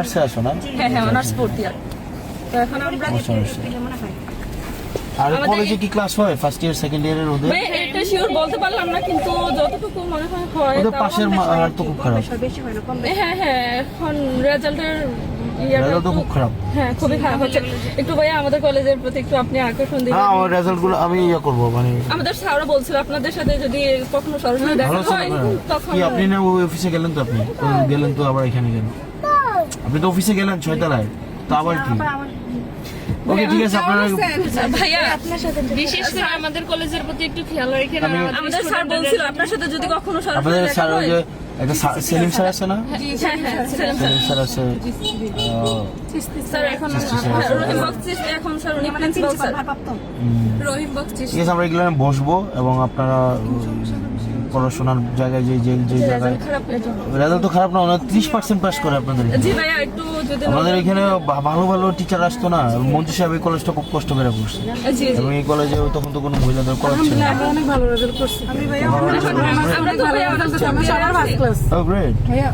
অনার্সে আসো না? হ্যাঁ অনার্স ফোর্থ ইয়ার। তো এখন আমরা আর কলেজে কি ক্লাস হয় ফার্স্ট ইয়ার সেকেন্ড ইয়ারের ওদের? এটা শিওর বলতে পারলাম না, কিন্তু যতটুকু মনে হয় হয়। ওদের পাশের আর তো খুব খারাপ। হ্যাঁ এখন রেজাল্টের রেজাল্ট তো খুব খারাপ। হ্যাঁ খুবই খারাপ হচ্ছে। একটু ভাইয়া আমাদের কলেজের প্রতি একটু আপনি আকর্ষণ দিবেন। হ্যাঁ আমার রেজাল্ট গুলো আমি ইয়ে করবো, মানে আমাদের স্যাররা বলছিল আপনাদের সাথে যদি কখনো সরাসরি দেখা ভালো হয় তখন কি আপনি না ওই অফিসে গেলেন তো, আপনি গেলেন তো আবার এখানে গেলেন, আপনি তো অফিসে গেলেন 6 তলায়, তো আবার কি? ওকে ঠিক আছে, আপনারা ভাইয়া বিশেষ করে আমাদের কলেজের প্রতি একটু খেয়াল রাখেন। আমাদের স্যার বলছিল আপনার সাথে যদি কখনো সরাসরি আপনাদের দেখা স্যার ওই হয়। যে একটা সেলিম স্যার আছে না? হ্যাঁ সেলিম স্যার আছে। স্যার এখন রহিম বক্সি এখন স্যার উনি প্রিন্সিপাল স্যার রহিম বক্সি। ঠিক আছে, আমরা এগুলো নিয়ে বসবো এবং আপনারা পড়াশোনার জায়গায় যে জায়গায় রেজাল্ট তো খারাপ না, 30% পাস করে আপনাদের এখানে। জি ভাইয়া একটু যদি আমাদের এখানে ভালো ভালো টিচার আসতো না, মঞ্জু সাহেব এই কলেজটা খুব কষ্ট করে পড়ছে, জি এবং এই কলেজে তখন তো কোনো মহিলাদের কলেজ ছিল না। আমরা অনেক ভালো রেজাল্ট করছি। আমি ভাইয়া আমরা তো ভাইয়া সবার ফার্স্ট ক্লাস। Oh great. ভাইয়া